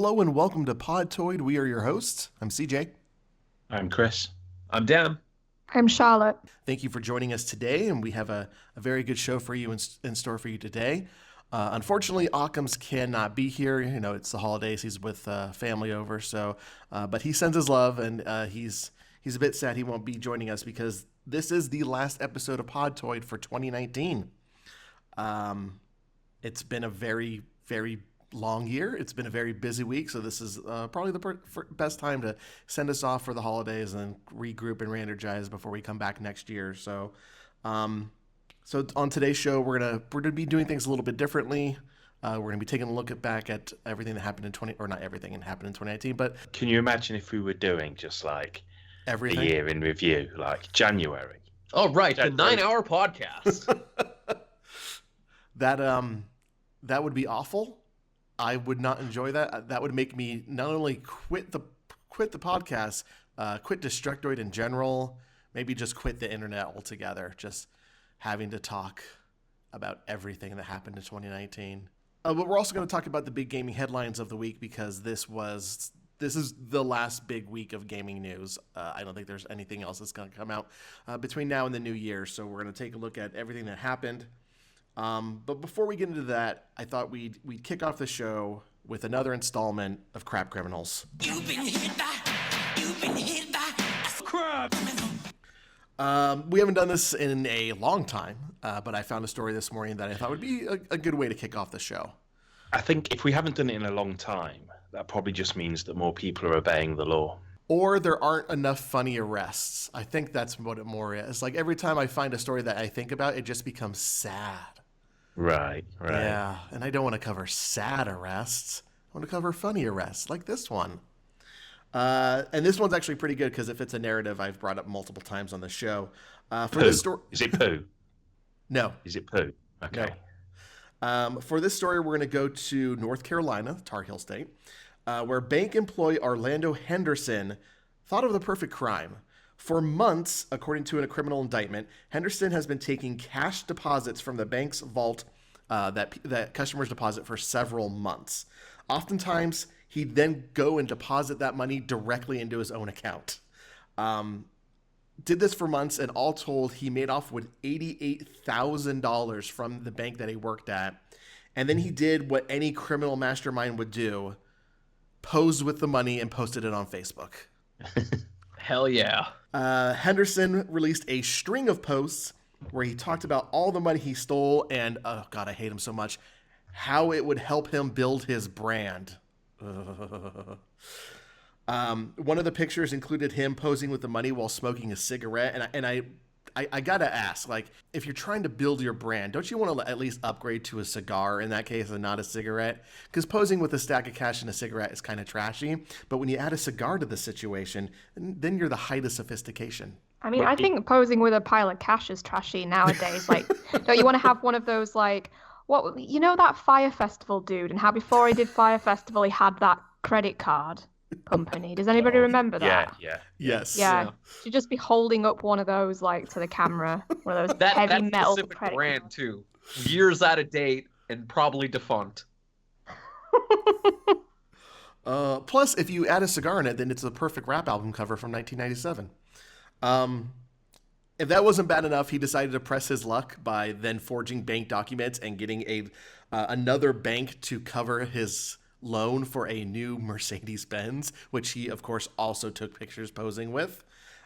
Hello and welcome to Podtoid. We are your hosts. I'm CJ. I'm Chris. I'm Dan. I'm Charlotte. Thank you for joining us today, and we have a very good show for you in store for you today. Unfortunately, Occam's cannot be here. You know, it's the holidays. He's with family over, so but he sends his love, and he's a bit sad he won't be joining us because this is the last episode of Podtoid for 2019. It's been a very, very long year. It's been a very busy week, so this is probably the best time to send us off for the holidays and regroup and re-energize before we come back next year. So, so on today's show, we're gonna be doing things a little bit differently. We're gonna be taking a look back at everything that happened not everything that happened in 2019, but can you imagine if we were doing just like everything? A year in review, like January? Oh, right, January. the 9-hour podcast. That would be awful. I would not enjoy that. That would make me not only quit the podcast, quit Destructoid in general, maybe just quit the internet altogether. Just having to talk about everything that happened in 2019. But we're also going to talk about the big gaming headlines of the week because this is the last big week of gaming news. I don't think there's anything else that's going to come out between now and the new year. So we're going to take a look at everything that happened. But before we get into that, I thought we'd kick off the show with another installment of Crap Criminals. You've been hit by crap. We haven't done this in a long time, but I found a story this morning that I thought would be a good way to kick off the show. I think if we haven't done it in a long time, that probably just means that more people are obeying the law. Or there aren't enough funny arrests. I think that's what it more is. Like every time I find a story that I think about, it just becomes sad. Right. Yeah, and I don't want to cover sad arrests. I want to cover funny arrests, like this one. And this one's actually pretty good because if it's a narrative I've brought up multiple times on the show. For this story, is it poo? No. Is it poo? Okay. No. For this story, we're going to go to North Carolina, Tar Heel State, where bank employee Orlando Henderson thought of the perfect crime. For months, according to a criminal indictment, Henderson has been taking cash deposits from the bank's vault that customers deposit for several months. Oftentimes, he'd then go and deposit that money directly into his own account. Did this for months, and all told, he made off with $88,000 from the bank that he worked at. And then he did what any criminal mastermind would do, posed with the money and posted it on Facebook. Hell yeah. Henderson released a string of posts where he talked about all the money he stole and, oh God, I hate him so much, how it would help him build his brand. One of the pictures included him posing with the money while smoking a cigarette. And I gotta ask, like, if you're trying to build your brand, don't you want to at least upgrade to a cigar in that case and not a cigarette? Because posing with a stack of cash and a cigarette is kind of trashy. But when you add a cigar to the situation, then you're the height of sophistication. I mean, I think posing with a pile of cash is trashy nowadays. Like, don't you want to have one of those, like, that Fire Festival dude, and how before he did Fire Festival, he had that credit card company. Does anybody remember that? Yeah. Yes. Yeah. You'd just be holding up one of those, like, to the camera. One of those heavy metal specific credit brand too. Years out of date and probably defunct. Plus, if you add a cigar in it, then it's a perfect rap album cover from 1997. If that wasn't bad enough, he decided to press his luck by then forging bank documents and getting another bank to cover his loan for a new Mercedes-Benz, which he, of course, also took pictures posing with.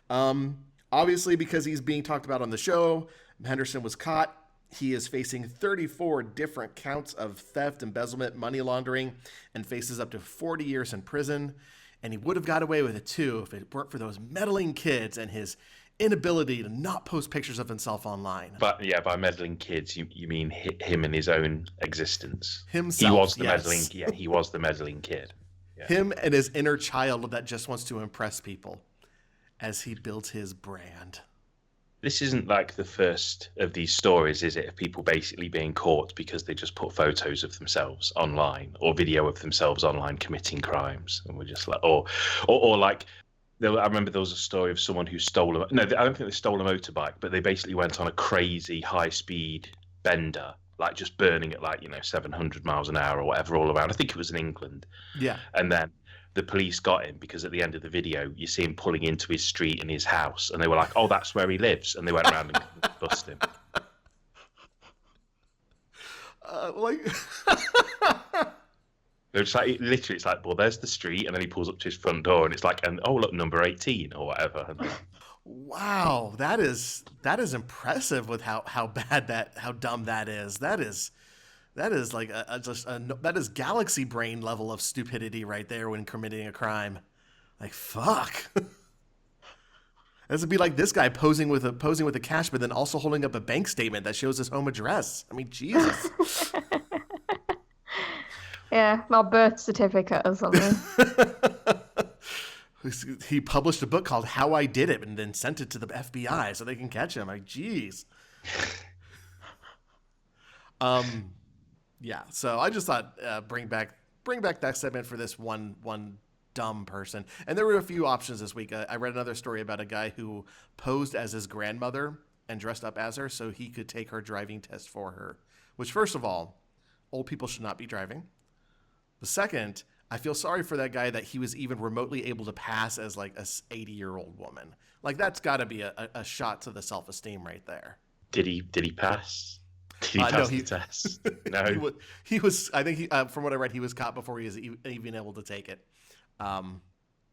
Obviously, because he's being talked about on the show, Henderson was caught. He is facing 34 different counts of theft, embezzlement, money laundering, and faces up to 40 years in prison. And he would have got away with it, too, if it weren't for those meddling kids and his inability to not post pictures of himself online. But yeah, by meddling kids, you mean him and his own existence. Himself, he was the yes. meddling. Yeah, he was the meddling kid. Yeah. Him and his inner child that just wants to impress people as he builds his brand. This isn't like the first of these stories, is it? Of people basically being caught because they just put photos of themselves online or video of themselves online committing crimes, and we're just like, or like. I remember there was a story of someone who stole I don't think they stole a motorbike, but they basically went on a crazy high-speed bender like just burning at like 700 miles an hour or whatever all around. I think it was in England. Yeah. And then the police got him because at the end of the video you see him pulling into his street in his house, and they were like, "Oh, that's where he lives," and they went around and bust him. Like. They're just like, literally, it's like, well, there's the street, and then he pulls up to his front door, and it's like, and oh, look, number 18 or whatever. Wow, that is impressive with how dumb that is. That is like that is galaxy brain level of stupidity right there when committing a crime. Like, fuck. This would be like this guy posing with a cash, but then also holding up a bank statement that shows his home address. I mean, Jesus. Yeah, my birth certificate or something. He published a book called How I Did It and then sent it to the FBI so they can catch him. Like, jeez. Yeah. So I just thought bring back that segment for this one dumb person. And there were a few options this week. I read another story about a guy who posed as his grandmother and dressed up as her so he could take her driving test for her. Which, first of all, old people should not be driving. The second, I feel sorry for that guy that he was even remotely able to pass as like a 80-year-old woman. Like, that's got to be a shot to the self-esteem right there. Did he pass? Did he pass the test? No. he was. I think from what I read, he was caught before he was even able to take it. No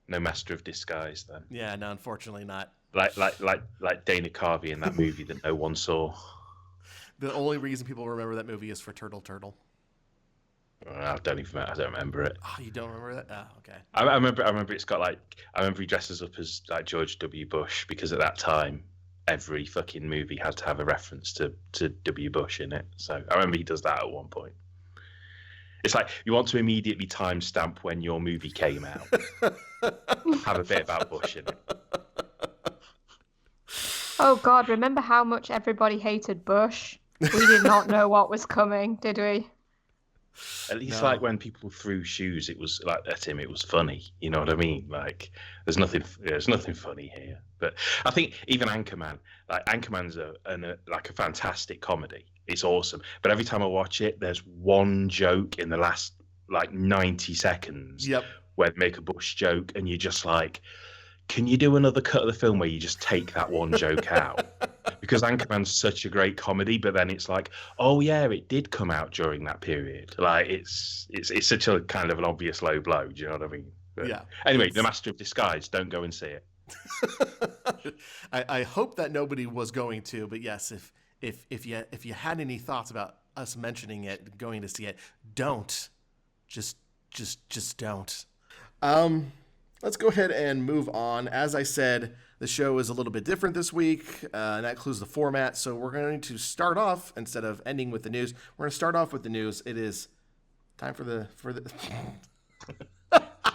master of disguise then. Yeah, no, unfortunately not. Like Dana Carvey in that movie that no one saw. The only reason people remember that movie is for Turtle. I don't remember it. Oh, you don't remember that? Oh, okay. I remember it's got like, I remember he dresses up as like George W. Bush because at that time every fucking movie had to have a reference to W. Bush in it. So I remember he does that at one point. It's like you want to immediately timestamp when your movie came out. Have a bit about Bush in it. Oh God, remember how much everybody hated Bush? We did not know what was coming, did we? At least, No. like when people threw shoes, it was like at him. It was funny. You know what I mean? Like, there's nothing funny here. But I think even Anchorman, like Anchorman's a fantastic comedy. It's awesome. But every time I watch it, there's one joke in the last like 90 seconds where they make a Bush joke, and you're just like, can you do another cut of the film where you just take that one joke out? Because Anchorman's such a great comedy, but then it's like, oh yeah, it did come out during that period. Like it's such a kind of an obvious low blow. Do you know what I mean? But Yeah. Anyway, The Master of Disguise. Don't go and see it. I hope that nobody was going to, but yes, if you had any thoughts about us mentioning it, going to see it, don't. Just don't. Let's go ahead and move on. As I said, the show is a little bit different this week, and that includes the format. So we're going to start off, instead of ending with the news, we're going to start off with the news. It is time for the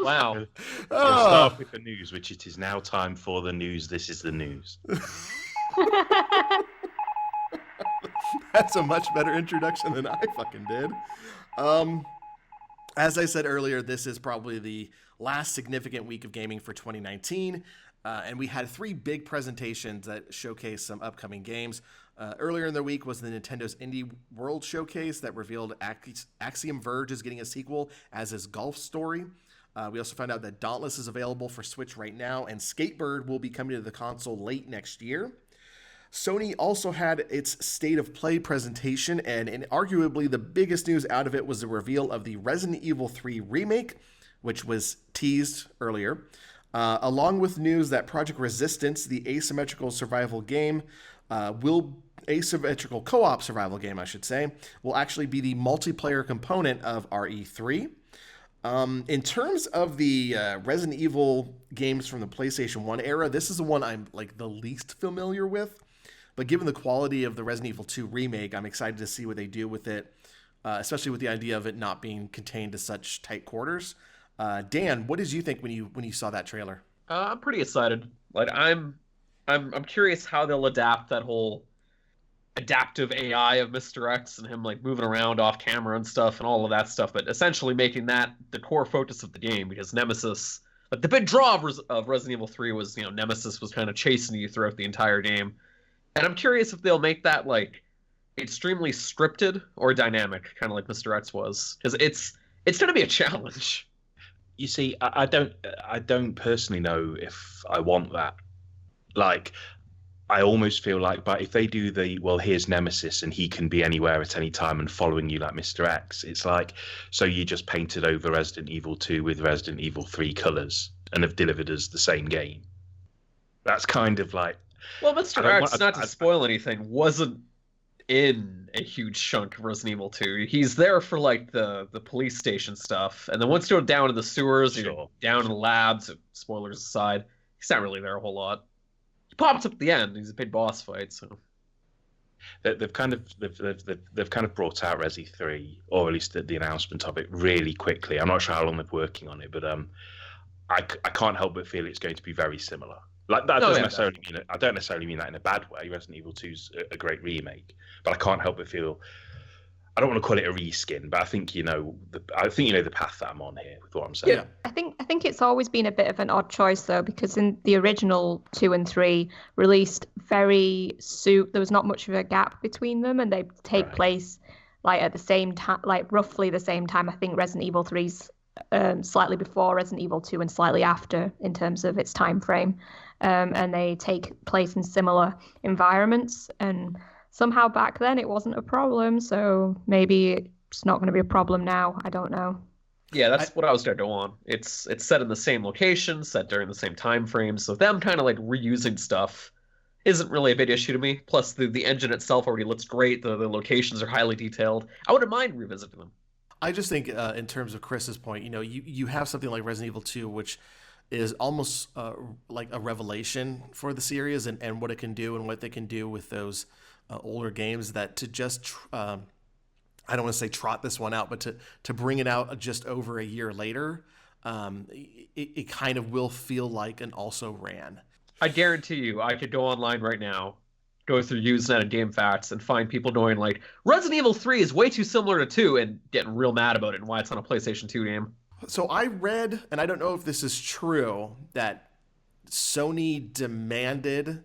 Wow. We'll start with the news, which it is now time for the news. This is the news. That's a much better introduction than I fucking did. As I said earlier, this is probably the last significant week of gaming for 2019. And we had 3 big presentations that showcased some upcoming games. Earlier in the week was the Nintendo's Indie World Showcase that revealed Axiom Verge is getting a sequel, as is Golf Story. We also found out that Dauntless is available for Switch right now, and Skatebird will be coming to the console late next year. Sony also had its State of Play presentation, and arguably the biggest news out of it was the reveal of the Resident Evil 3 remake, which was teased earlier, along with news that Project Resistance, the asymmetrical survival game, asymmetrical co-op survival game, I should say, will actually be the multiplayer component of RE3. In terms of the Resident Evil games from the PlayStation 1 era, this is the one I'm like the least familiar with. But given the quality of the Resident Evil 2 remake, I'm excited to see what they do with it, especially with the idea of it not being contained to such tight quarters. Dan, what did you think when you saw that trailer? I'm pretty excited. Like I'm curious how they'll adapt that whole adaptive AI of Mr. X and him like moving around off camera and stuff and all of that stuff, but essentially making that the core focus of the game, because Nemesis, like the big draw of Resident Evil 3 was, Nemesis was kind of chasing you throughout the entire game. And I'm curious if they'll make that like extremely scripted or dynamic, kind of like Mr. X was, because it's going to be a challenge. You see, I don't personally know if I want that. Like, I almost feel like, but if they do here's Nemesis and he can be anywhere at any time and following you like Mr. X, it's like, so you just painted over Resident Evil 2 with Resident Evil 3 colors and have delivered us the same game. That's kind of like... Well, Mr. X, not to spoil anything, wasn't in a huge chunk of Resident Evil 2. He's there for, like, the police station stuff, and then once you go down in the sewers, Sure. down in the labs, spoilers aside, he's not really there a whole lot. Pops up at the end. He's a big boss fight. So they've kind of brought out Resi 3, or at least the announcement of it, really quickly. I'm not sure how long they're working on it, but I can't help but feel it's going to be very similar. Like that doesn't necessarily mean I don't necessarily mean that in a bad way. Resident Evil 2's a great remake, but I can't help but feel, I don't want to call it a reskin, but I think you know the path that I'm on here with what I'm saying. Yeah. I think it's always been a bit of an odd choice though, because in the original 2 and 3 released there was not much of a gap between them, and they take place like at the same time, like roughly the same time. I think Resident Evil 3's slightly before Resident Evil 2 and slightly after in terms of its time frame, and they take place in similar environments, and somehow back then it wasn't a problem, so maybe it's not going to be a problem now. I don't know. Yeah, that's what I was going to go on. It's set in the same location, set during the same time frame, so them kind of like reusing stuff isn't really a big issue to me. Plus, the engine itself already looks great. The locations are highly detailed. I wouldn't mind revisiting them. I just think, in terms of Chris's point, you have something like Resident Evil 2, which is almost like a revelation for the series and what it can do and what they can do with those older games, that to just I don't want to say trot this one out, but to bring it out just over a year later, it kind of will feel like an also ran. I guarantee you, I could go online right now, go through Usenet and GameFAQs, and find people going like, Resident Evil 3 is way too similar to 2, and getting real mad about it and why it's on a PlayStation 2 game. So I read, and I don't know if this is true, that Sony demanded,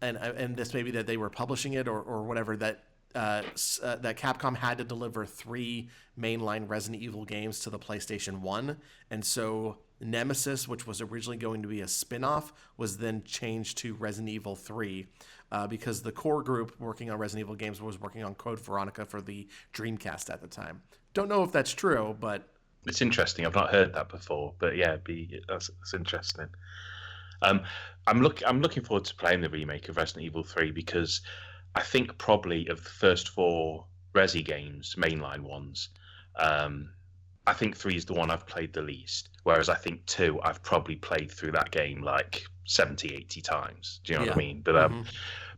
and this may be that they were publishing it or whatever, that that Capcom had to deliver 3 mainline Resident Evil games to the PlayStation 1, and so Nemesis, which was originally going to be a spin-off, was then changed to Resident Evil 3 because the core group working on Resident Evil games was working on Code Veronica for the Dreamcast at the time. Don't know if that's true, but it's interesting. I've not heard that before, but yeah, that's interesting. I'm looking forward to playing the remake of Resident Evil 3 because I think probably of the first 4 Resi games, mainline ones, I think 3 is the one I've played the least, whereas I think 2 I've probably played through that game like 70, 80 times. Do you know what I mean? But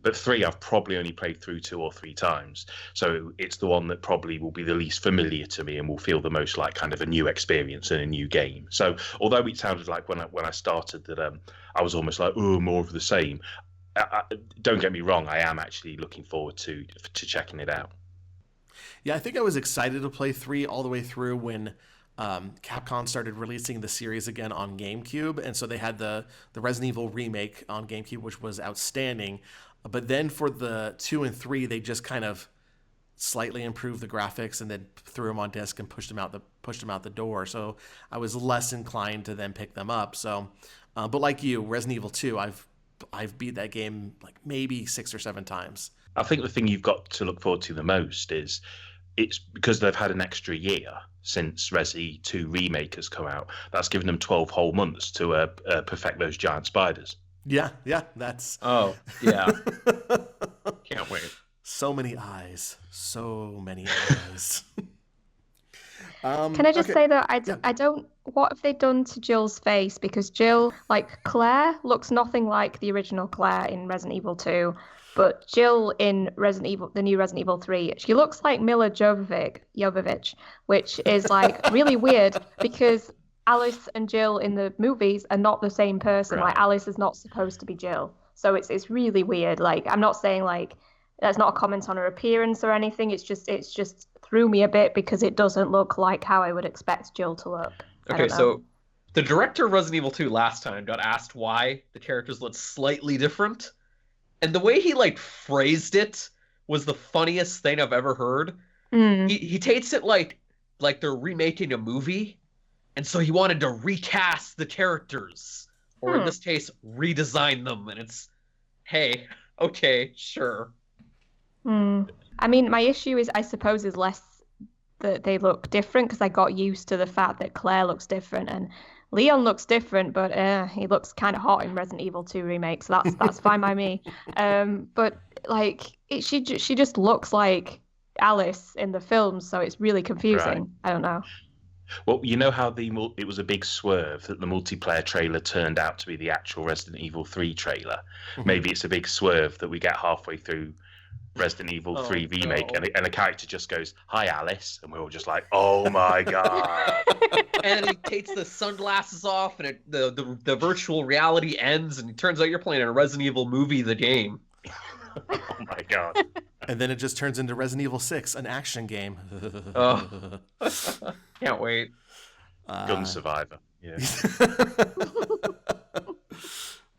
but 3 I've probably only played through 2 or 3 times. So it's the one that probably will be the least familiar to me and will feel the most like kind of a new experience and a new game. So although it sounded like when I started that I was almost like, oh, more of the same. Don't get me wrong, I am actually looking forward to checking it out. Yeah, I think I was excited to play 3 all the way through when Capcom started releasing the series again on GameCube, and so they had the Resident Evil remake on GameCube, which was outstanding. But then for the 2 and 3, they just kind of slightly improved the graphics and then threw them on disc and pushed them out the door. So I was less inclined to then pick them up. So, but like you, Resident Evil 2, I've beat that game like maybe 6 or 7 times. I think the thing you've got to look forward to the most is it's because they've had an extra year since Resi 2 Remake has come out. That's given them 12 whole months to perfect those giant spiders. Yeah, that's... Oh, yeah. Can't wait. So many eyes. So many eyes. Can I just say that I don't... What have they done to Jill's face? Because Jill, like Claire, looks nothing like the original Claire in Resident Evil 2. But Jill in the new Resident Evil 3, she looks like Mila Jovovich, which is like really weird because Alice and Jill in the movies are not the same person. Right. Like Alice is not supposed to be Jill. So it's really weird. Like I'm not saying like that's not a comment on her appearance or anything. It's just threw me a bit because it doesn't look like how I would expect Jill to look. Okay, so the director of Resident Evil 2 last time got asked why the characters looked slightly different. And the way he like phrased it was the funniest thing I've ever heard. Mm. He takes it like they're remaking a movie, and so he wanted to recast the characters, or in this case, redesign them. And it's, hey, okay, sure. I mean, my issue is, I suppose, is less that they look different, because I got used to the fact that Claire looks different and Leon looks different, but he looks kind of hot in Resident Evil 2 remake, so that's fine by me. But like, she just looks like Alice in the films, so it's really confusing. Right. I don't know. Well, you know how it was a big swerve that the multiplayer trailer turned out to be the actual Resident Evil 3 trailer? Maybe it's a big swerve that we get halfway through Resident Evil 3 remake, no. and a character just goes, "Hi, Alice," and we're all just like, "Oh my god!" And then he takes the sunglasses off, and the virtual reality ends, and it turns out you're playing a Resident Evil movie, the game. Oh my god! And then it just turns into Resident Evil 6, an action game. Oh. Can't wait. Gun Survivor. Yeah.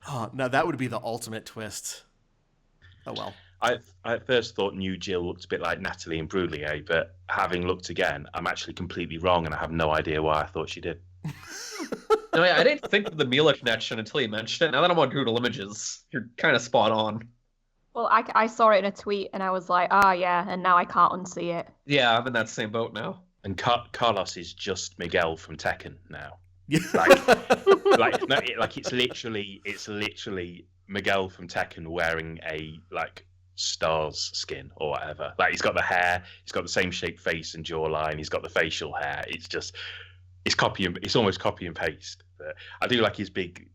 Oh, now that would be the ultimate twist. Oh well. I at first thought New Jill looked a bit like Natalie Imbruglia, but having looked again, I'm actually completely wrong, and I have no idea why I thought she did. No, yeah, I didn't think of the Mila connection until you mentioned it. Now that I'm on Google Images, you're kind of spot on. Well, I saw it in a tweet and I was like, yeah, and now I can't unsee it. Yeah, I'm in that same boat now. And Carlos is just Miguel from Tekken now. Yeah. Like it's literally Miguel from Tekken wearing a Stars skin or whatever. Like, he's got the hair, he's got the same shaped face and jawline, he's got the facial hair. It's almost copy and paste. But I do like his big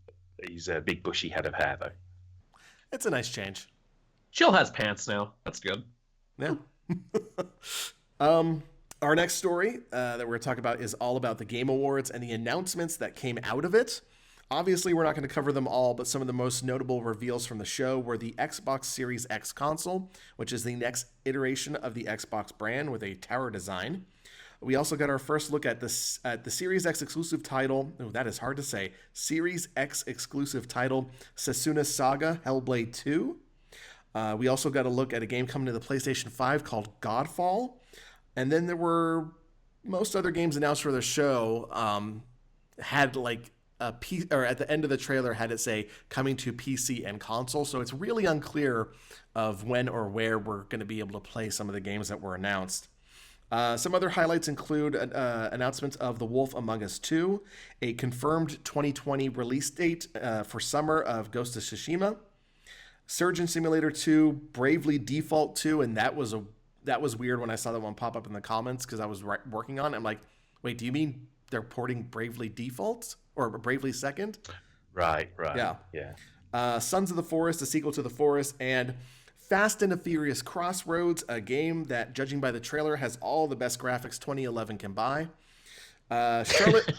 bushy head of hair though. It's a nice change. Jill has pants now. That's good. Yeah. Our next story that we're going to talk about is all about the Game Awards and the announcements that came out of it. Obviously, we're not going to cover them all, but some of the most notable reveals from the show were the Xbox Series X console, which is the next iteration of the Xbox brand with a tower design. We also got our first look at the Series X exclusive title. Oh, that is hard to say. Series X exclusive title, Sasuna Saga Hellblade 2. We also got a look at a game coming to the PlayStation 5 called Godfall. And then there were most other games announced for the show had at the end of the trailer had it say coming to PC and console. So it's really unclear of when or where we're going to be able to play some of the games that were announced. Some other highlights include announcements of The Wolf Among Us 2, a confirmed 2020 release date for summer of Ghost of Tsushima, Surgeon Simulator 2, Bravely Default 2, and that was weird when I saw that one pop up in the comments because I was working on it. I'm like, wait, do you mean they're porting Bravely Default or Bravely Second? Right. Yeah. Sons of the Forest, a sequel to The Forest, and Fast and the Furious Crossroads, a game that, judging by the trailer, has all the best graphics 2011 can buy. Charlotte,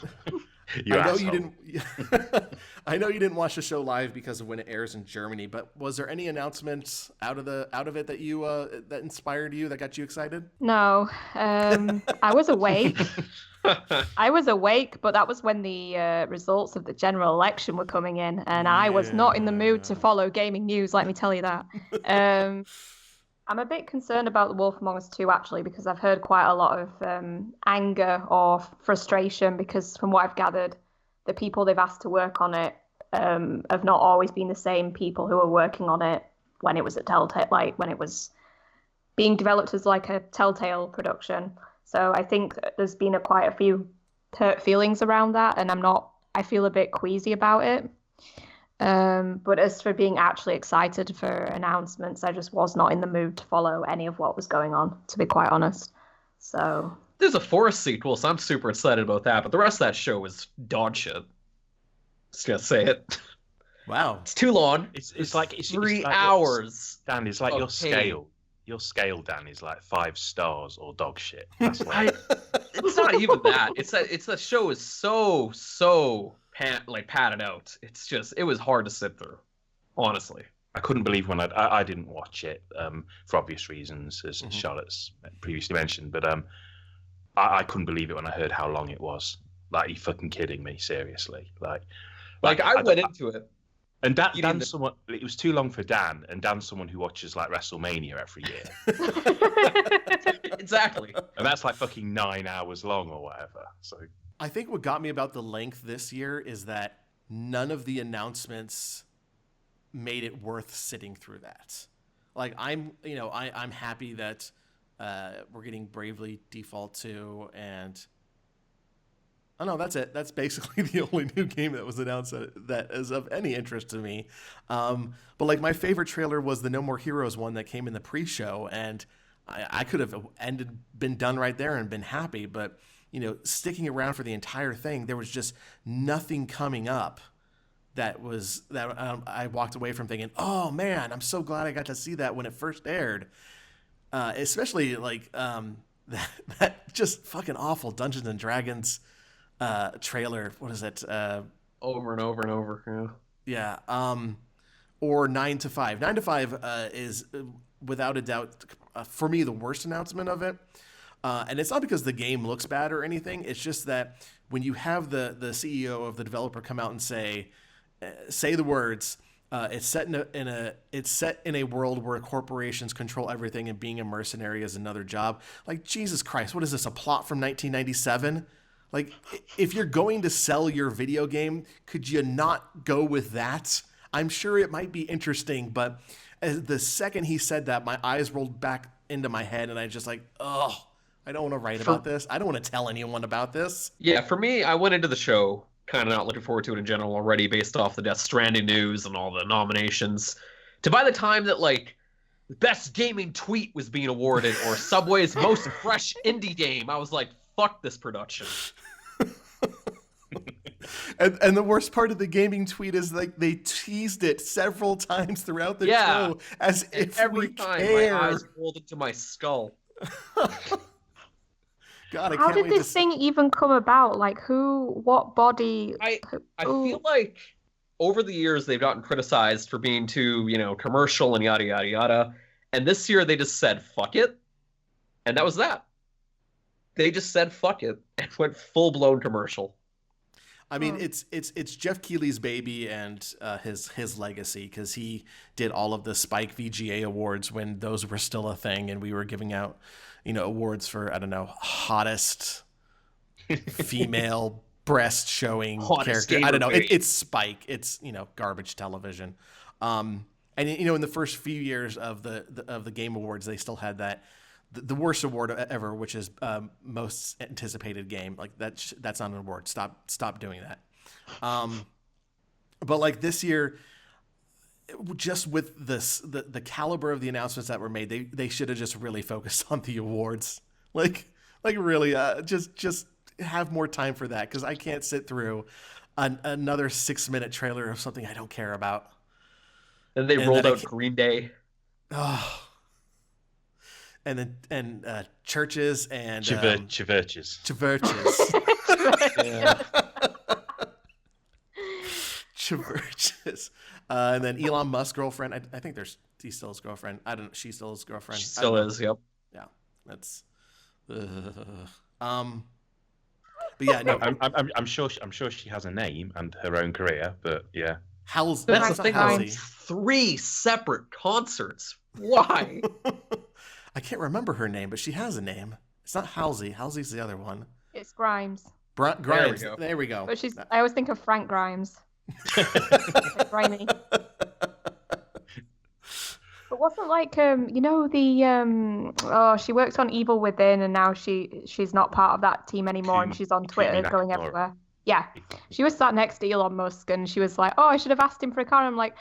I know you didn't watch the show live because of when it airs in Germany, but was there any announcements out of it that you that inspired you, that got you excited? No, I was awake. I was awake, but that was when the results of the general election were coming in, and I was not in the mood to follow gaming news, let me tell you that. I'm a bit concerned about The Wolf Among Us 2, actually, because I've heard quite a lot of anger or frustration, because from what I've gathered, the people they've asked to work on it have not always been the same people who were working on it when it was at Telltale, when it was being developed as a Telltale production. So I think there's been quite a few hurt feelings around that, and I feel a bit queasy about it. But as for being actually excited for announcements, I just was not in the mood to follow any of what was going on, to be quite honest. So there's a Forest sequel, so I'm super excited about that. But the rest of that show was dog shit. Just gonna say it. Wow, it's too long. It's 3 hours. Dan, it's like your scale. Your scale, Dan, is 5 stars or dog shit. That's it's not even that. It's the show is so padded out. It was hard to sit through, honestly. I couldn't believe when I didn't watch it for obvious reasons, as Charlotte's previously mentioned. But I couldn't believe it when I heard how long it was. Are you fucking kidding me? Seriously, I went into it And Dan, You Dan's didn't- someone. It was too long for Dan, and Dan's someone who watches like WrestleMania every year, Exactly. and that's like fucking 9 hours long or whatever. So I think what got me about the length this year is that none of the announcements made it worth sitting through that. Like I'm happy that we're getting Bravely Default 2, and oh no, that's it. That's basically the only new game that was announced that is of any interest to me. But like my favorite trailer was the No More Heroes one that came in the pre-show, and I could have been done right there and been happy. But sticking around for the entire thing, there was just nothing coming up that I walked away from thinking, oh man, I'm so glad I got to see that when it first aired. Especially like that just fucking awful Dungeons and Dragons trailer. What is it? Over and over and over. Yeah. Yeah. Or 9 to 5. 9 to 5 is without a doubt for me the worst announcement of it. And it's not because the game looks bad or anything. It's just that when you have the CEO of the developer come out and say the words, it's set in a world where corporations control everything and being a mercenary is another job. Like, Jesus Christ, what is this, a plot from 1997? Like, if you're going to sell your video game, could you not go with that? I'm sure it might be interesting, but the second he said that, my eyes rolled back into my head, and I just like, oh, I don't want to write about this. I don't want to tell anyone about this. Yeah, for me, I went into the show kind of not looking forward to it in general already based off the Death Stranding news and all the nominations. To by the time that, like, Best Gaming Tweet was being awarded or Subway's Most Fresh Indie Game, I was like, fuck this production. And the worst part of the gaming tweet is like they teased it several times throughout the show as if every we time care. my eyes rolled into my skull. God, I How can't did wait this thing even come about? Like, what body? I feel like over the years they've gotten criticized for being too, commercial and yada yada yada. And this year they just said fuck it, and that was that. They just said fuck it and went full blown commercial. I mean, it's Jeff Keighley's baby and his legacy, because he did all of the Spike VGA awards when those were still a thing, and we were giving out, awards for, I don't know, hottest female breast showing Hottest character. I don't know. gamer It's Spike. It's garbage television. And in the first few years of the Game Awards, they still had that. The worst award ever, which is most anticipated game. Like that's not an award. Stop doing that. But like this year, just with the caliber of the announcements that were made, they should have just really focused on the awards. Like really, just have more time for that, because I can't sit through another 6-minute trailer of something I don't care about. And they rolled out Green Day. Oh. And churches and Chiverches. Yeah. Chiverches. And then Elon Musk's girlfriend. I think he's still his girlfriend. I don't know. She's still his girlfriend. She still is. Yep. Yeah. That's. But yeah, no. I'm sure she has a name and her own career, but yeah. Halsey. That's the thing. Halsey. 3 separate concerts. Why? I can't remember her name, but she has a name. It's not Halsey. Halsey's the other one. It's Grimes. Grimes. There we go. But I always think of Frank Grimes. Grimy. But wasn't like she worked on Evil Within, and now she's not part of that team anymore, and she's on Twitter going everywhere. Yeah, she was sat next to Elon Musk, and she was like, "Oh, I should have asked him for a car." And I'm like,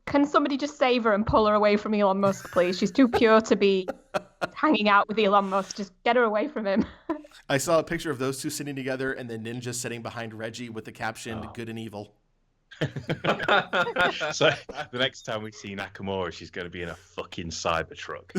can somebody just save her and pull her away from Elon Musk, please? She's too pure to be hanging out with Elon Musk. Just get her away from him. I saw a picture of those two sitting together, and then Ninja sitting behind Reggie with the caption "Good and Evil." So the next time we see Nakamura, she's going to be in a fucking Cybertruck.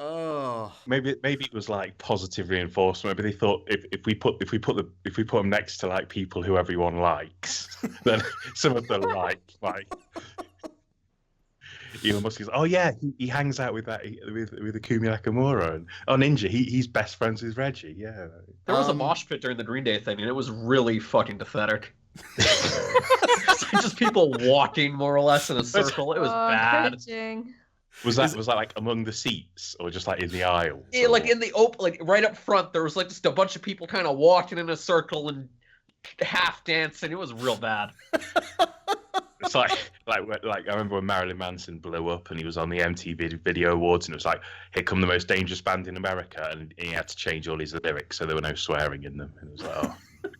Oh, maybe it was like positive reinforcement. Maybe they thought if we put them next to like people who everyone likes, then some of them like Elon Musk is, oh yeah, he hangs out with with Akumi Nakamura, and Ninja, he's best friends with Reggie. Yeah, There was a mosh pit during the Green Day thing, and it was really fucking pathetic. Just people walking more or less in a circle. It was bad. Cringing. was that like among the seats or just like in the aisles? Yeah, like in the open, like right up front, there was like just a bunch of people kind of walking in a circle and half dancing. It was real bad. It's like I remember when Marilyn Manson blew up and he was on the MTV Video Awards and it was like, here come the most dangerous band in America, and he had to change all his lyrics so there were no swearing in them. And it was like,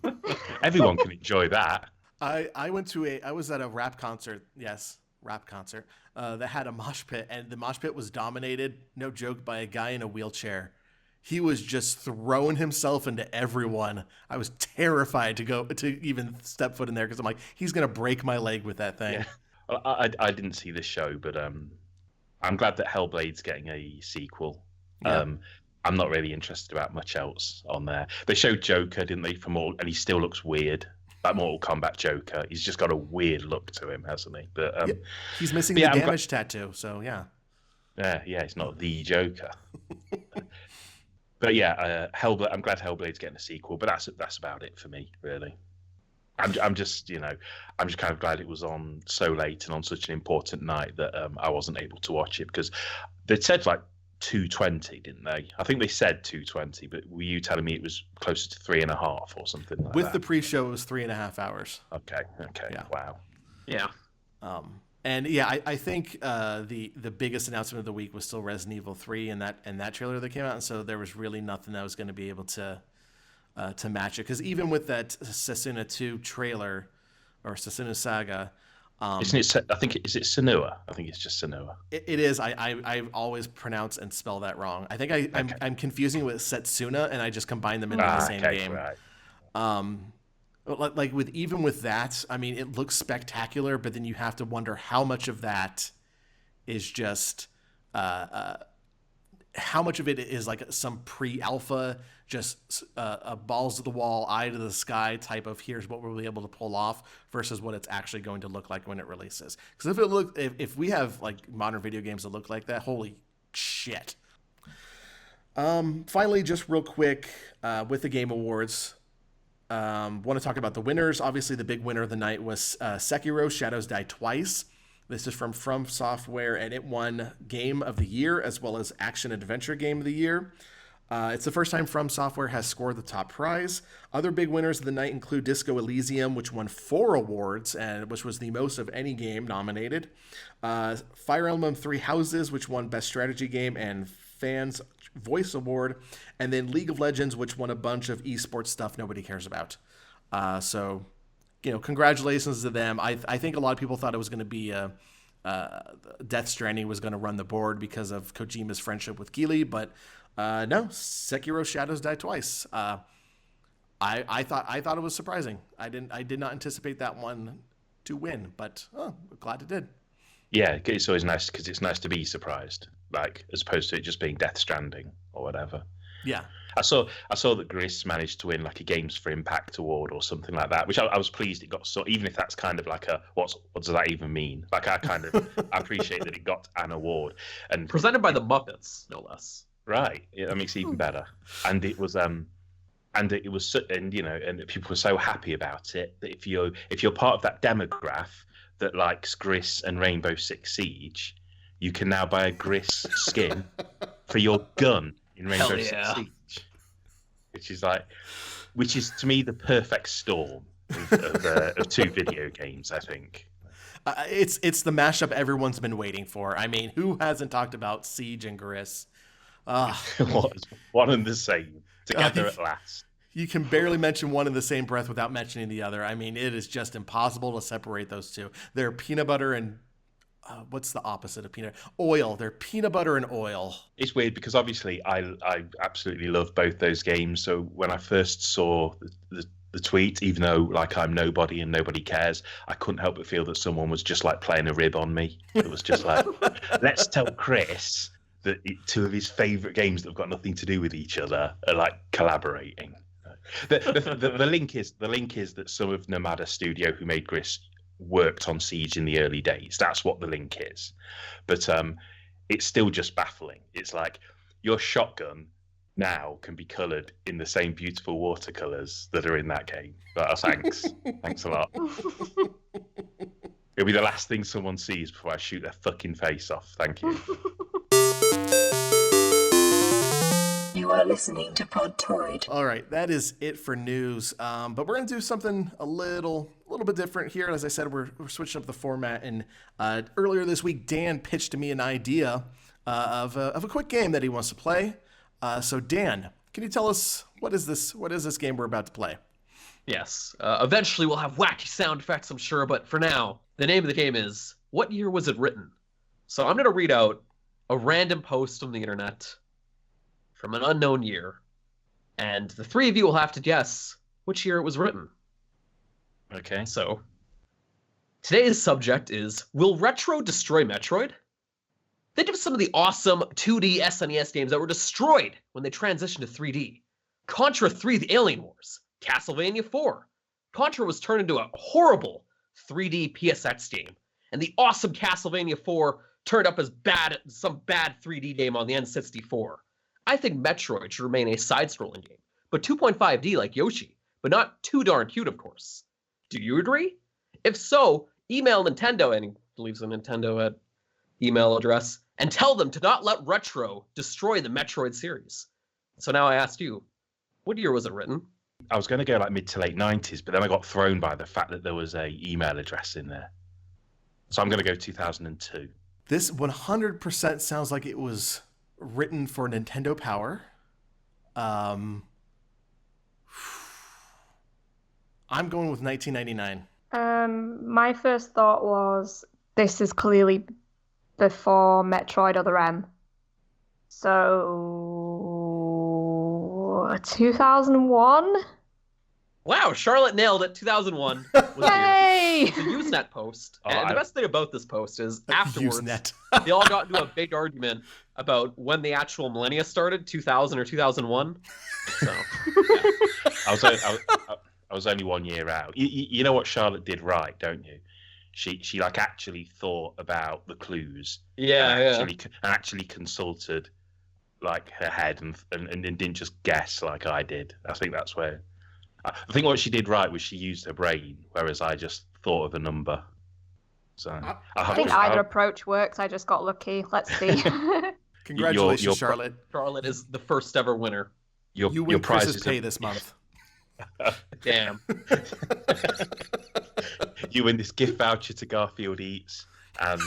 oh, everyone can enjoy that. I was at a rap concert. Yes, rap concert that had a mosh pit, and the mosh pit was dominated, no joke, by a guy in a wheelchair. He was just throwing himself into everyone. I was terrified to even step foot in there because I'm like, he's gonna break my leg with that thing. Yeah. Well, I didn't see this show, but I'm glad that Hellblade's getting a sequel. Yeah. I'm not really interested about much else on there. They showed Joker, didn't they? And he still looks weird. That Mortal Kombat Joker, he's just got a weird look to him, hasn't he? But yeah. He's missing the damage tattoo, so yeah. Yeah, it's not the Joker. But yeah, Hellblade. I'm glad Hellblade's getting a sequel, but that's about it for me, really. I'm just kind of glad it was on so late and on such an important night that I wasn't able to watch it, because they said like 2:20, didn't they? I think they said 2:20, but were you telling me it was closer to 3.5 or something like that? With the pre-show, it was 3.5 hours. Okay, yeah. Wow. Yeah. And yeah, I think the biggest announcement of the week was still Resident Evil 3 and that trailer that came out, and so there was really nothing that was going to be able to match it. Because even with that Setsuna 2 trailer or Setsuna Saga, isn't it? I think is it Senua? I think it's just Senua. It is. I always pronounce and spell that wrong. I think I'm confusing it with Setsuna, and I just combine them into the same game. Right. Like with that, I mean, it looks spectacular, but then you have to wonder how much of that is just how much of it is like some pre-alpha, just a balls to the wall, eye to the sky type of here's what we'll be able to pull off versus what it's actually going to look like when it releases. Because if we have like modern video games that look like that, holy shit. Finally, just real quick with the Game Awards. Want to talk about the winners. Obviously, the big winner of the night was Sekiro: Shadows Die Twice. This is from Software, and it won Game of the Year as well as Action Adventure Game of the Year. It's the first time From Software has scored the top prize. Other big winners of the night include Disco Elysium, which won 4 awards, and which was the most of any game nominated. Fire Emblem 3 Houses, which won Best Strategy Game and Fans Voice Award, and then League of Legends, which won a bunch of esports stuff nobody cares about. So, congratulations to them. I think a lot of people thought it was going to be Death Stranding was going to run the board because of Kojima's friendship with Keighley, but no, Sekiro: Shadows Die Twice. I thought it was surprising. I did not anticipate that one to win, but glad it did. Yeah, it's always nice because it's nice to be surprised, like as opposed to it just being Death Stranding or whatever. Yeah, I saw that Gris managed to win like a Games for Impact award or something like that, which I was pleased it got. So even if that's kind of like a what does that even mean? Like I appreciate that it got an award and presented by the Muppets, no less. Right, yeah, that makes it even better. And it was and people were so happy about it that if you're part of that demographic that likes Gris and Rainbow Six Siege, you can now buy a Gris skin for your gun in Rainbow Six Siege, which is to me the perfect storm of 2 video games. I think it's the mashup everyone's been waiting for. I mean, who hasn't talked about Siege and Gris? One and the same together at last. You can barely mention one in the same breath without mentioning the other. I mean, it is just impossible to separate those two. They're peanut butter and what's the opposite of peanut? Oil. They're peanut butter and oil. It's weird because obviously I absolutely love both those games. So when I first saw the tweet, even though like I'm nobody and nobody cares, I couldn't help but feel that someone was just like playing a rib on me. It was just like, let's tell Chris that 2 of his favorite games that have got nothing to do with each other are like collaborating. The link is that some of Nomada Studio, who made Gris, worked on Siege in the early days. That's what the link is. But it's still just baffling. It's like your shotgun now can be coloured in the same beautiful watercolours that are in that game. But thanks. Thanks a lot. It'll be the last thing someone sees before I shoot their fucking face off. Thank you. You are listening to Podtoid. All right, that is it for news. But we're going to do something a little bit different here. As I said, we're switching up the format. And earlier this week, Dan pitched to me an idea of a quick game that he wants to play. So Dan, can you tell us what is this game we're about to play? Yes. Eventually we'll have wacky sound effects, I'm sure, but for now, the name of the game is What Year Was It Written? So I'm going to read out a random post on the internet from an unknown year, and the three of you will have to guess which year it was written. Okay. So today's subject is, will retro destroy Metroid? Think of some of the awesome 2D SNES games that were destroyed when they transitioned to 3D. Contra 3 The Alien Wars, Castlevania 4. Contra was turned into a horrible 3D PSX game, and the awesome Castlevania 4 turned up as some bad 3D game on the N64. I think Metroid should remain a side-scrolling game, but 2.5D like Yoshi, but not too darn cute, of course. Do you agree? If so, email Nintendo, and he leaves a Nintendo email address, and tell them to not let retro destroy the Metroid series. So now I ask you, what year was it written? I was going to go like mid to late 90s, but then I got thrown by the fact that there was a email address in there. So I'm going to go 2002. This 100% sounds like it was written for Nintendo Power. I'm going with 1999. My first thought was this is clearly before Metroid Other M. So 2001? Wow, Charlotte nailed it. 2001 was the year. Yay! It's a Usenet post. And the best thing about this post is afterwards, Usenet. they all got into a big argument about when the actual millennia started, 2000 or 2001. So, yeah. I was only 1 year out. You know what Charlotte did right, don't you? She like actually thought about the clues. And actually consulted like her head and didn't just guess like I did. I think that's where. I think what she did right was she used her brain, whereas I just thought of a number. So I think either approach works. I just got lucky. Let's see. Congratulations, your Charlotte. Charlotte is the first ever winner. You win Chris's pay this month. Damn. You win this gift voucher to Garfield Eats, and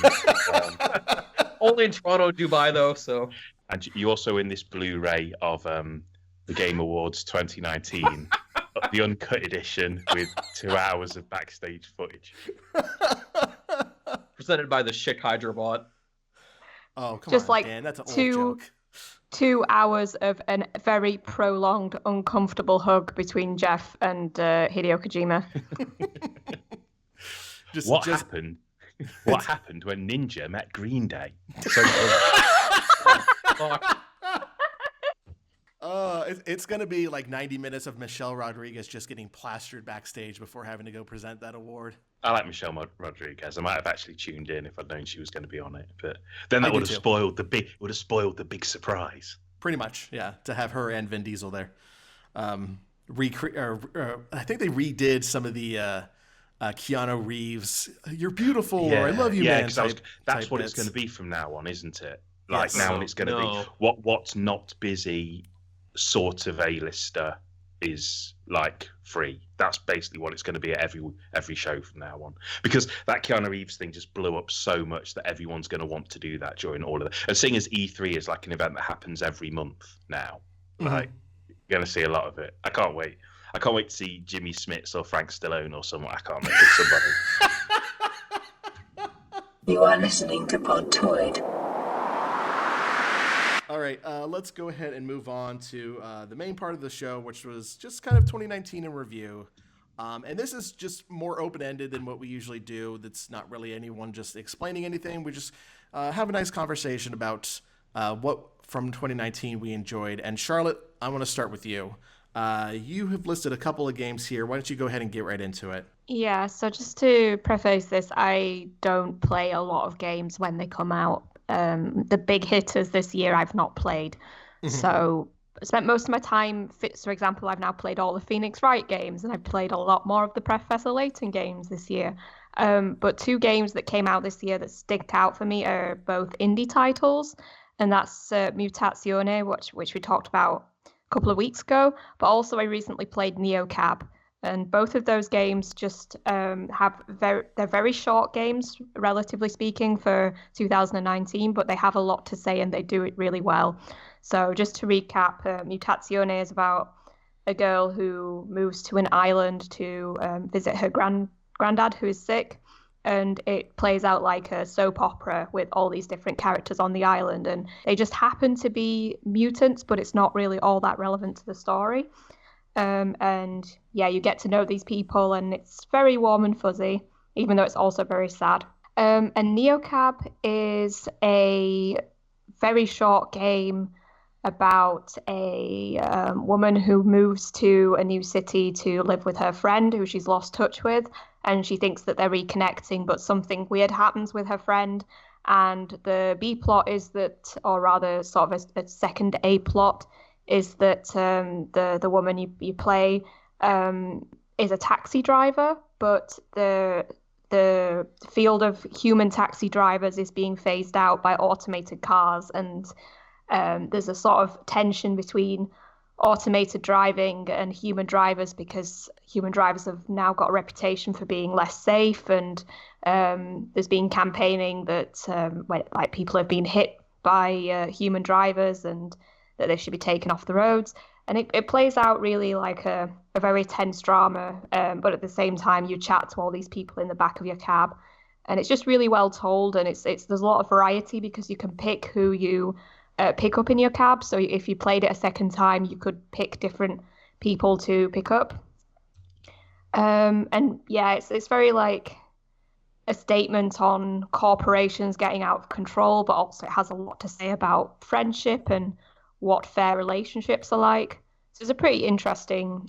only in Toronto, Dubai though. So. And you also win this Blu-ray of the Game Awards 2019. The uncut edition with 2 hours of backstage footage. Presented by the Chic Hydrobot. Oh, come Just on, like Dan. That's an old 2 joke. hours of a very prolonged, uncomfortable hug between Jeff and Hideo Kojima. What happened? What happened when Ninja met Green Day? So it's going to be like 90 minutes of Michelle Rodriguez just getting plastered backstage before having to go present that award. I like Michelle Rodriguez. I might have actually tuned in if I'd known she was going to be on it, but then that would have spoiled the big surprise. Pretty much, yeah. To have her and Vin Diesel there. I think they redid some of the Keanu Reeves. You're beautiful. Or I love you, man. That's what it's going to be from now on, isn't it? Like yes. now on, it's going to be what's not busy, sort of A-lister is like free. That's basically what it's going to be at every show from now on. Because that Keanu Reeves thing just blew up so much that everyone's going to want to do that during all of it. And seeing as E3 is like an event that happens every month now, like you're going to see a lot of it. I can't wait. I can't wait to see Jimmy Smits or Frank Stallone or someone. I can't make it somebody. You are listening to Podtoid. All right, let's go ahead and move on to the main part of the show, which was just kind of 2019 in review. And this is just more open-ended than what we usually do. That's not really anyone just explaining anything. We just have a nice conversation about what from 2019 we enjoyed. And Charlotte, I want to start with you. You have listed a couple of games here. Why don't you go ahead and get right into it? Yeah, so just to preface this, I don't play a lot of games when they come out. The big hitters this year I've not played. Mhm. So I spent most of my time, for example, I've now played all the Phoenix Wright games and I've played a lot more of the Professor Layton games this year. But two games that came out this year that stick out for me are both indie titles, and that's Mutazione, which we talked about a couple of weeks ago, but also I recently played NeoCab. And both of those games just they're very short games, relatively speaking, for 2019, but they have a lot to say and they do it really well. So just to recap, Mutazione is about a girl who moves to an island to visit her granddad who is sick, and it plays out like a soap opera with all these different characters on the island, and they just happen to be mutants, but it's not really all that relevant to the story. And yeah, you get to know these people, and it's very warm and fuzzy, even though it's also very sad. And Neocab is a very short game about a woman who moves to a new city to live with her friend who she's lost touch with, and she thinks that they're reconnecting, but something weird happens with her friend. And the B plot is that, or rather, sort of a second A plot, is that the woman you play is a taxi driver, but the field of human taxi drivers is being phased out by automated cars, and there's a sort of tension between automated driving and human drivers because human drivers have now got a reputation for being less safe, and there's been campaigning that like people have been hit by human drivers and that they should be taken off the roads. And it plays out really like a very tense drama, but at the same time you chat to all these people in the back of your cab, and it's just really well told, and it's there's a lot of variety because you can pick who you pick up in your cab. So if you played it a second time, you could pick different people to pick up. And yeah, it's very like a statement on corporations getting out of control, but also it has a lot to say about friendship and what fair relationships are like. So it's a pretty interesting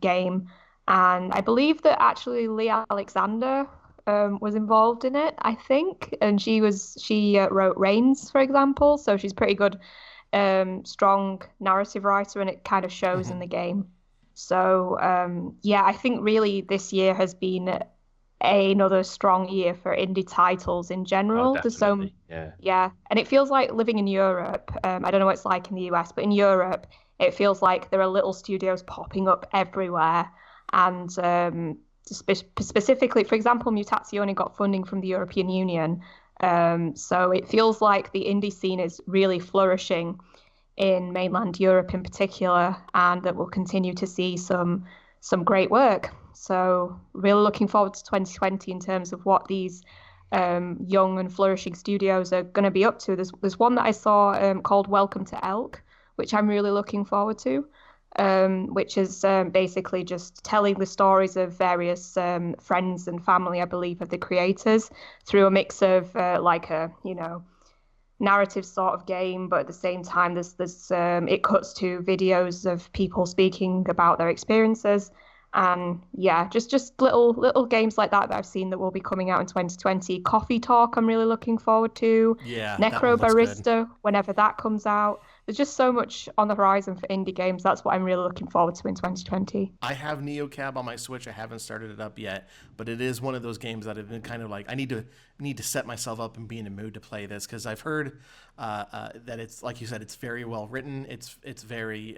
game. And I believe that actually Leah Alexander was involved in it, I think. And she wrote Reigns, for example. So she's pretty good, strong narrative writer, and it kind of shows in the game. So yeah, I think really this year has been another strong year for indie titles in general. There's so yeah, and it feels like living in Europe. I don't know what it's like in the US, but in Europe, it feels like there are little studios popping up everywhere. And specifically, for example, Mutazione got funding from the European Union. So it feels like the indie scene is really flourishing in mainland Europe in particular, and that we'll continue to see some great work. So really looking forward to 2020 in terms of what these young and flourishing studios are going to be up to. There's one that I saw called Welcome to Elk, which I'm really looking forward to, which is basically just telling the stories of various friends and family, I believe, of the creators through a mix of like a, narrative sort of game, but at the same time, there's it cuts to videos of people speaking about their experiences. And yeah, just little games like that I've seen that will be coming out in 2020. Coffee Talk, I'm really looking forward to. Yeah, Necro Barista, whenever that comes out. There's just so much on the horizon for indie games. That's what I'm really looking forward to in 2020. I have NeoCab on my Switch. I haven't started it up yet, but it is one of those games that I've been kind of like, I need to set myself up and be in a mood to play this, because I've heard that it's, like you said, it's very well written. It's very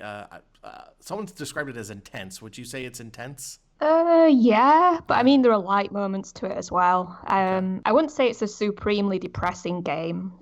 someone's described it as intense. Would you say it's intense? Yeah, but I mean there are light moments to it as well. I wouldn't say it's a supremely depressing game.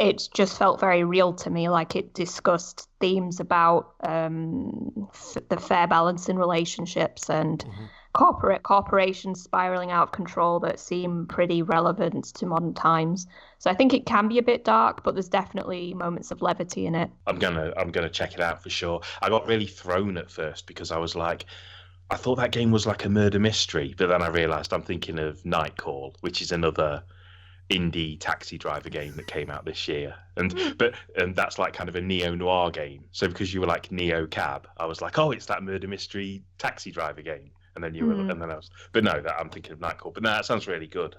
It just felt very real to me, like it discussed themes about the fair balance in relationships and corporations spiraling out of control that seem pretty relevant to modern times. So I think it can be a bit dark, but there's definitely moments of levity in it. I'm gonna check it out for sure. I got really thrown at first because I was like, I thought that game was like a murder mystery, but then I realised I'm thinking of Night Call, which is another indie taxi driver game that came out this year, and that's like kind of a neo-noir game. So because you were like Neo Cab, I was like, oh, it's that murder mystery taxi driver game. and then you were, and then I was. But no, that I'm thinking of Nightcore. But no, that sounds really good.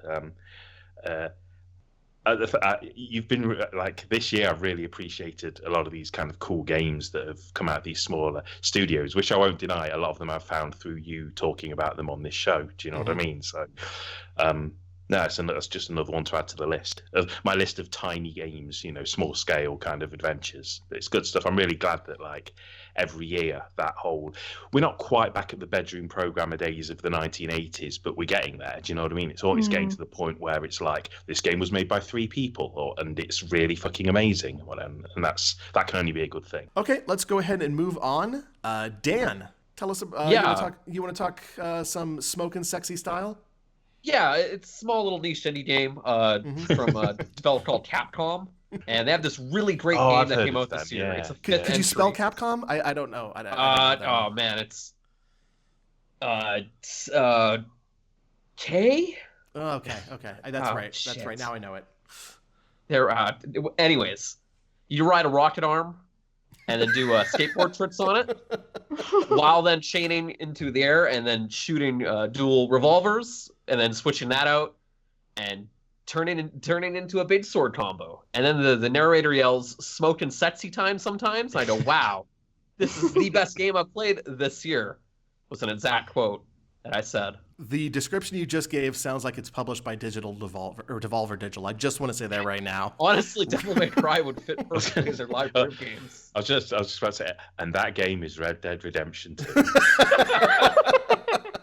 You've been like this year. I've really appreciated a lot of these kind of cool games that have come out of these smaller studios, which I won't deny. A lot of them I've found through you talking about them on this show. Do you know what I mean? So, no, that's just another one to add to the list of my list of tiny games. Small scale kind of adventures. It's good stuff. I'm really glad that like every year we're not quite back at the bedroom programmer days of the 1980s, but we're getting there. Do you know what I mean? It's always getting to the point where it's like this game was made by 3 people, and it's really fucking amazing. And that can only be a good thing. Okay, let's go ahead and move on. Dan, tell us. You want to talk some smoking sexy style? Yeah, it's a small little niche indie game from a developer called Capcom. And they have this really great game that came out this year. Yeah. It's a Could you spell Capcom? I don't know. I don't know oh man, it's K. Oh, okay. That's right. Shit. That's right. Now I know it. Anyways, you ride a rocket arm and then do skateboard tricks on it, while then chaining into the air and then shooting dual revolvers and then switching that out and turning into a big sword combo. And then the narrator yells, "Smoke and sexy time" sometimes. And I go, wow, this is the best game I've played this year, was an exact quote that I said. The description you just gave sounds like it's published by Devolver Digital. I just want to say that right now. Honestly, Devil May Cry would fit perfectly as their live group games. I was just about to say, and that game is Red Dead Redemption 2.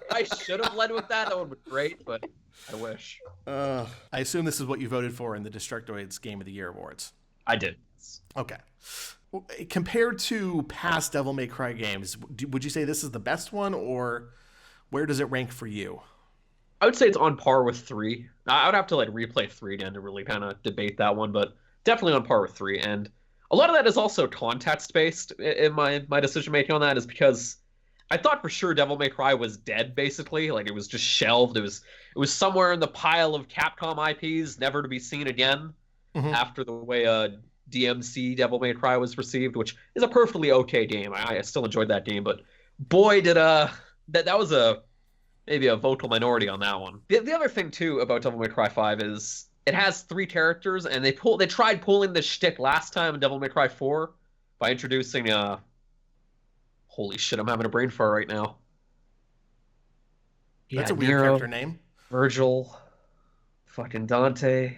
I should have led with that. That would be great, but I wish. I assume this is what you voted for in the Destructoid's Game of the Year awards. I did. Okay. Well, compared to past Devil May Cry games, would you say this is the best one, or where does it rank for you? I would say it's on par with 3. I would have to replay 3 again to really kind of debate that one, but definitely on par with 3. And a lot of that is also context-based in my decision making on that, is because I thought for sure Devil May Cry was dead, basically. Like, it was just shelved. It was somewhere in the pile of Capcom IPs, never to be seen again, after the way DMC Devil May Cry was received, which is a perfectly okay game. I still enjoyed that game, but boy, did that was maybe a vocal minority on that one. The other thing, too, about Devil May Cry 5 is it has 3 characters, and they tried pulling this shtick last time in Devil May Cry 4 by introducing holy shit, I'm having a brain fart right now. That's a weird character name. Virgil, fucking Dante.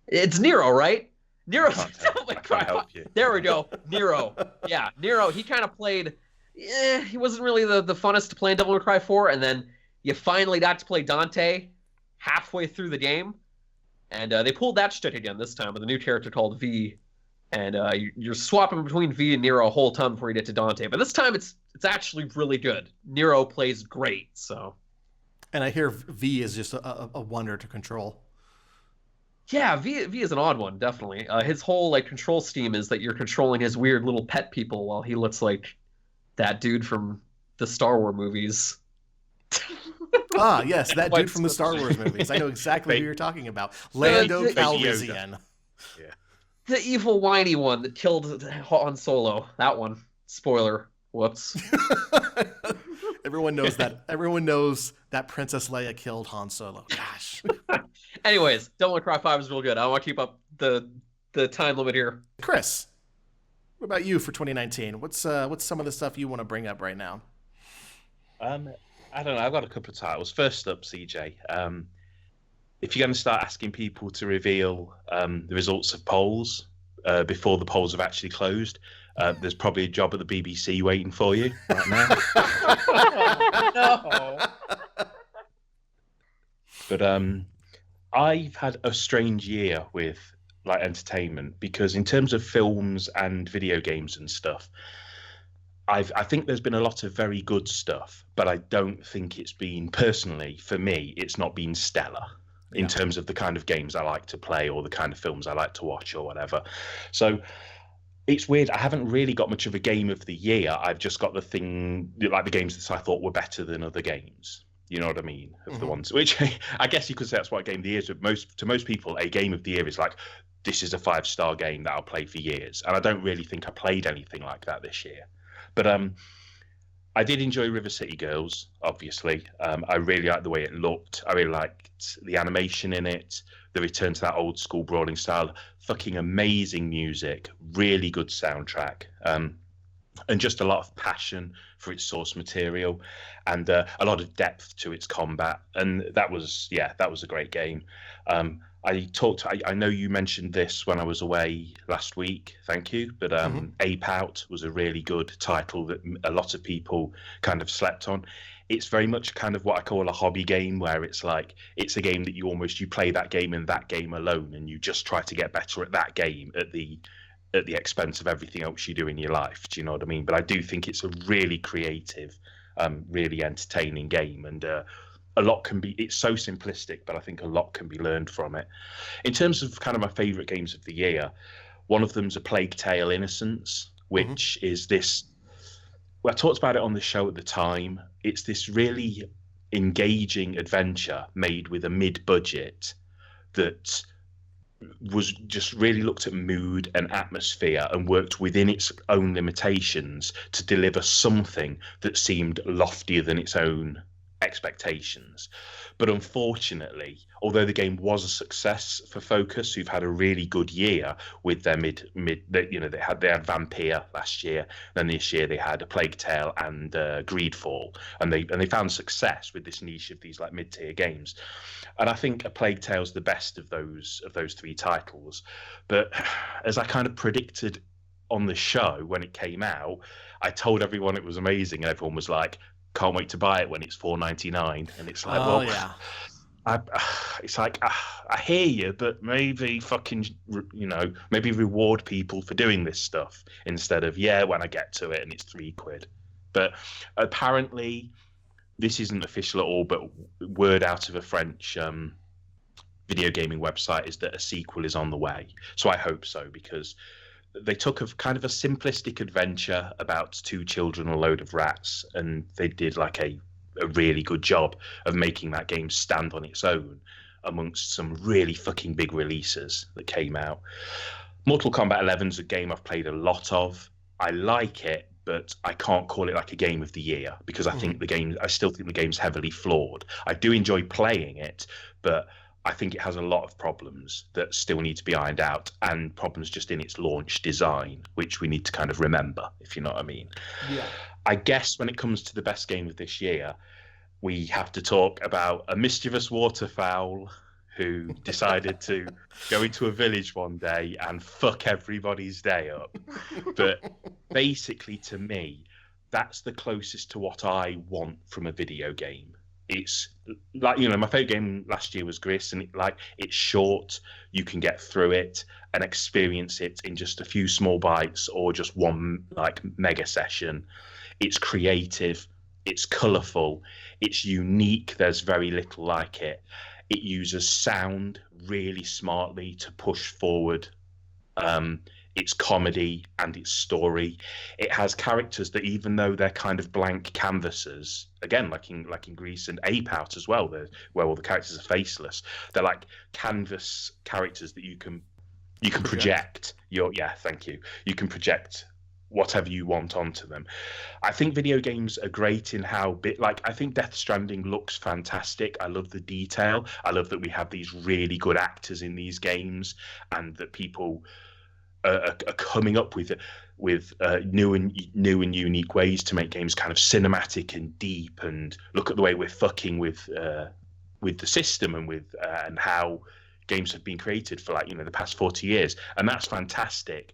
It's Nero, right? Nero's Devil May Cry. There we go. Nero. Yeah, Nero. He kind of played. He wasn't really the funnest to play in Devil May Cry 4, and then you finally got to play Dante halfway through the game, and they pulled that shtick again this time with a new character called V. And you're swapping between V and Nero a whole ton before you get to Dante. But this time it's actually really good. Nero plays great, so. And I hear V is just a wonder to control. Yeah, V is an odd one, definitely. His whole control scheme is that you're controlling his weird little pet people while he looks like that dude from the Star Wars movies. Ah, yes, that dude from the Star Wars movies. I know exactly who you're talking about. Lando Calrissian. Yeah. The evil, whiny one that killed Han Solo. That one. Spoiler. Whoops. Everyone knows that. Everyone knows that Princess Leia killed Han Solo. Gosh. Anyways, Devil May Cry 5 is real good. I want to keep up the time limit here. Chris, what about you for 2019? What's some of the stuff you want to bring up right now? I don't know. I've got a couple of titles. First up, CJ. If you're going to start asking people to reveal the results of polls before the polls have actually closed, there's probably a job at the BBC waiting for you right now. No. But I've had a strange year with entertainment, because in terms of films and video games and stuff, I think there's been a lot of very good stuff, but I don't think it's been, personally, for me, it's not been stellar in terms of the kind of games I like to play or the kind of films I like to watch or whatever. So it's weird. I haven't really got much of a game of the year. I've just got the games that I thought were better than other games. You know what I mean? Of the ones, which I guess you could say that's what a game of the year is. But to most people, a game of the year is like, this is a 5-star game that I'll play for years. And I don't really think I played anything like that this year. But I did enjoy River City Girls, obviously. I really liked the way it looked. I really liked the animation in it, the return to that old school brawling style. Fucking amazing music, really good soundtrack, and just a lot of passion for its source material, and a lot of depth to its combat. And that was a great game. I know you mentioned this when I was away last week. Thank you. But Ape Out was a really good title that a lot of people kind of slept on. It's very much kind of what I call a hobby game, where it's like it's a game that you play that game and that game alone, and you just try to get better at that game at the expense of everything else you do in your life. Do you know what I mean? But I do think it's a really creative, really entertaining game, and a lot can be, it's so simplistic, but I think a lot can be learned from it. In terms of kind of my favorite games of the year, one of them's A Plague Tale: Innocence, which is this, well, I talked about it on the show at the time. It's this really engaging adventure made with a mid-budget that was just really looked at mood and atmosphere and worked within its own limitations to deliver something that seemed loftier than its own expectations. But unfortunately, although the game was a success for Focus, who've had a really good year with their they had Vampire last year, then this year they had A Plague Tale and Greedfall, and they found success with this niche of these like mid-tier games. And I think A Plague Tale's the best of those three titles. But as I kind of predicted on the show when it came out, I told everyone it was amazing, and everyone was like, can't wait to buy it when it's $4.99. And it's like, it's like, I hear you, but maybe fucking, maybe reward people for doing this stuff instead of, when I get to it and it's £3. But apparently this isn't official at all, but word out of a French video gaming website is that a sequel is on the way. So I hope so, because they took a kind of a simplistic adventure about two children and a load of rats, and they did like a really good job of making that game stand on its own amongst some really fucking big releases that came out. Mortal Kombat 11's a game I've played a lot of. I like it, but I can't call it like a game of the year, because I still think the game's heavily flawed. I do enjoy playing it, but I think it has a lot of problems that still need to be ironed out, and problems just in its launch design, which we need to kind of remember, if you know what I mean. Yeah. I guess when it comes to the best game of this year, we have to talk about a mischievous waterfowl who decided to go into a village one day and fuck everybody's day up. But basically, to me, that's the closest to what I want from a video game. It's like, my favorite game last year was Gris, and it's short. You can get through it and experience it in just a few small bites or just one like mega session. It's creative, it's colorful, it's unique. There's very little like it. It uses sound really smartly to push forward its comedy and its story. It has characters that, even though they're kind of blank canvases, again, like in Grease and Ape Out as well, where all the characters are faceless, they're like canvas characters that you can project thank you. You can project whatever you want onto them. I think video games are great in how I think Death Stranding looks fantastic. I love the detail. I love that we have these really good actors in these games, and that people are coming up with new and unique ways to make games kind of cinematic and deep, and look at the way we're fucking with the system and with and how games have been created for the past 40 years, and that's fantastic.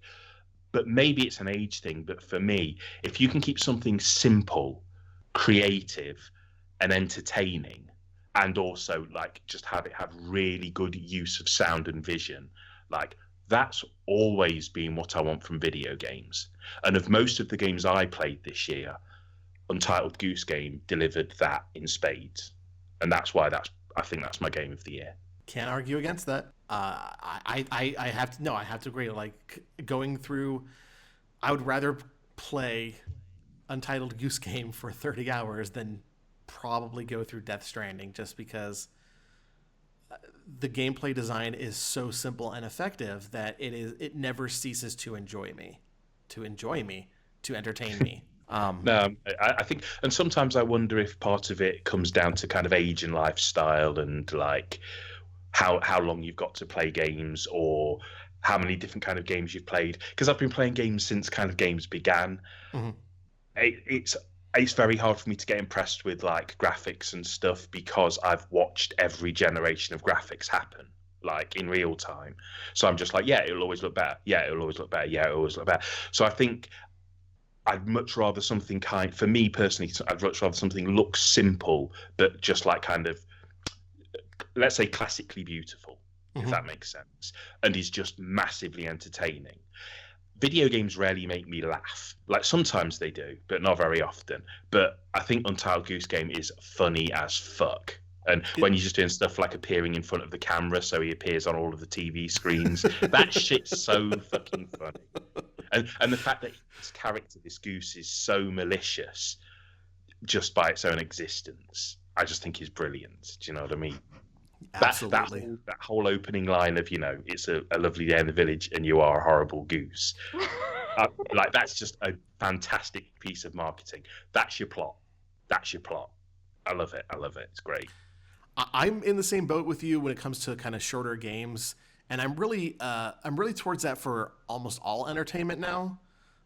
But maybe it's an age thing, but for me, if you can keep something simple, creative, and entertaining, and also just have it have really good use of sound and vision, that's always been what I want from video games. And of most of the games I played this year, Untitled Goose Game delivered that in spades. And that's why I think that's my game of the year. Can't argue against that. I have to agree. Going through, I would rather play Untitled Goose Game for 30 hours than probably go through Death Stranding, just because the gameplay design is so simple and effective that it never ceases to entertain me. No, I think, and sometimes I wonder if part of it comes down to kind of age and lifestyle, and like how long you've got to play games, or how many different kind of games you've played. Because I've been playing games since kind of games began. Mhm. It's very hard for me to get impressed with like graphics and stuff because I've watched every generation of graphics happen like in real time. So I'm just like, yeah, it'll always look better. Yeah, it'll always look better. Yeah, it'll always look better. So I think I'd much rather something for me personally, I'd much rather something looks simple, but just like kind of, let's say, classically beautiful, if that makes sense, and is just massively entertaining. Video games rarely make me laugh. Like sometimes they do, but not very often. But I think Untitled Goose Game is funny as fuck. And when you're just doing stuff like appearing in front of the camera, so he appears on all of the TV screens, that shit's so fucking funny. And the fact that this character, this goose, is so malicious just by its own existence, I just think is brilliant. Do you know what I mean? Absolutely. That whole opening line of, it's a lovely day in the village and you are a horrible goose. Like, that's just a fantastic piece of marketing. That's your plot. I love it. It's great. I'm in the same boat with you when it comes to kind of shorter games, and I'm really towards that for almost all entertainment now,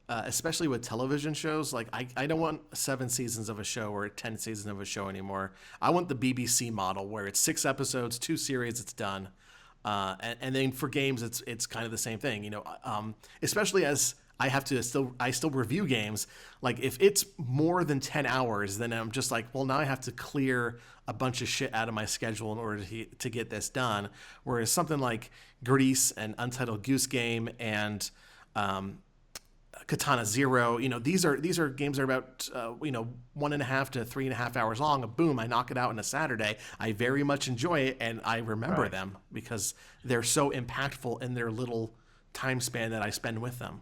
especially with television shows. Like I don't want 7 seasons of a show or 10 seasons of a show anymore. I want the BBC model where it's 6 episodes, 2 series, it's done. And then for games, it's kind of the same thing, especially as I still review games. Like if it's more than 10 hours, then I'm just like, well, now I have to clear a bunch of shit out of my schedule in order to get this done. Whereas something like Grease and Untitled Goose Game and Katana Zero, these are games that are about 1.5 to 3.5 hours long. Boom, I knock it out in a Saturday. I very much enjoy it, and I remember them because they're so impactful in their little time span that I spend with them.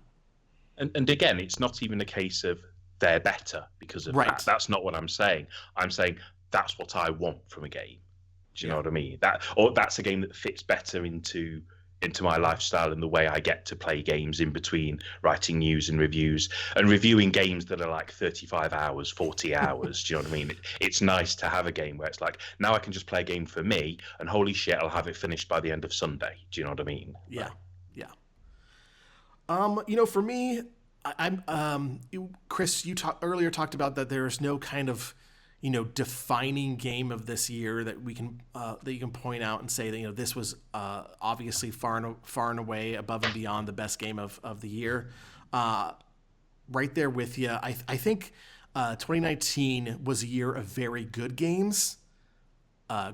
And again, it's not even a case of they're better because of that. That's not what I'm saying. I'm saying that's what I want from a game. Do you know what I mean? That's a game that fits better into my lifestyle and the way I get to play games in between writing news and reviews and reviewing games that are like 35 hours, 40 hours. Do you know what I mean? It's nice to have a game where it's like, now I can just play a game for me and holy shit, I'll have it finished by the end of Sunday. Do you know what I mean? Yeah. For me, Chris, you earlier talked about that there's no kind of, defining game of this year that we can that you can point out and say that this was obviously far and away above and beyond the best game of the year. Right there with you. I think 2019 was a year of very good games,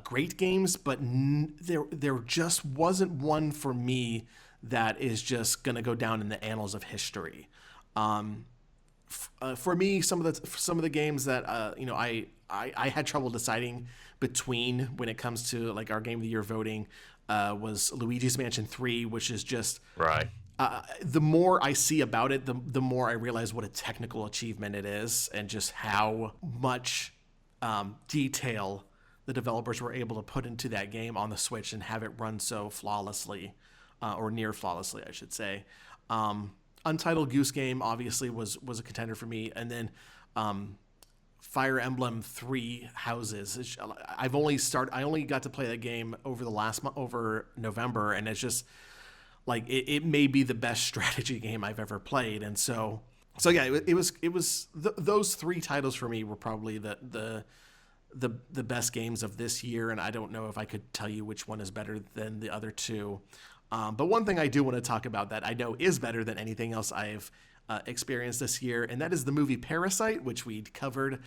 great games, but there just wasn't one for me that is just going to go down in the annals of history. For me, some of the games that I had trouble deciding between when it comes to like our game of the year voting was Luigi's Mansion 3, which is just right. The more I see about it, the more I realize what a technical achievement it is, and just how much detail the developers were able to put into that game on the Switch and have it run so flawlessly, or near flawlessly, I should say. Untitled Goose Game obviously was a contender for me, and then Fire Emblem 3 Houses. I only got to play that game over November, and it's just like it may be the best strategy game I've ever played, and so yeah, it was those 3 titles for me were probably the best games of this year, and I don't know if I could tell you which one is better than the other 2. But one thing I do want to talk about that I know is better than anything else I've experienced this year, and that is the movie Parasite, which we covered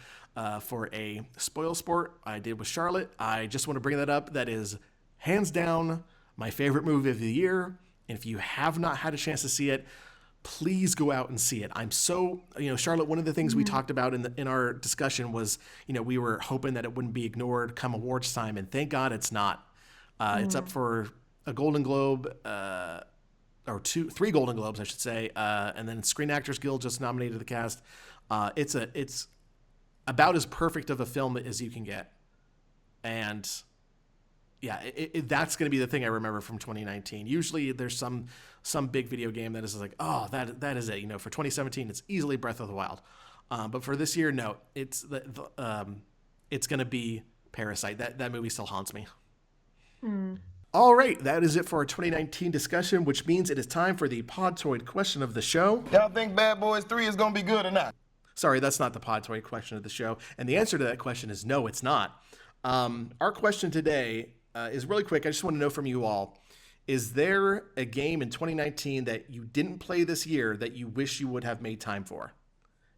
for a Spoil Sport I did with Charlotte. I just want to bring that up. That is hands down my favorite movie of the year, and if you have not had a chance to see it, please go out and see it. I'm so, Charlotte, one of the things we talked about in our discussion was, we were hoping that it wouldn't be ignored come awards time, and thank God it's not. It's up for a Golden Globe, or 3 Golden Globes, I should say, and then Screen Actors Guild just nominated the cast. It's about as perfect of a film as you can get, and yeah, that's going to be the thing I remember from 2019. Usually, there's some big video game that is like, oh, that is it. For 2017, it's easily Breath of the Wild. But for this year, no, it's going to be Parasite. That movie still haunts me. All right, that is it for our 2019 discussion, which means it is time for the Podtoid question of the show. Y'all think Bad Boys 3 is gonna be good or not? Sorry, that's not the Podtoid question of the show. And the answer to that question is no, it's not. Our question today is really quick. I just want to know from you all, is there a game in 2019 that you didn't play this year that you wish you would have made time for?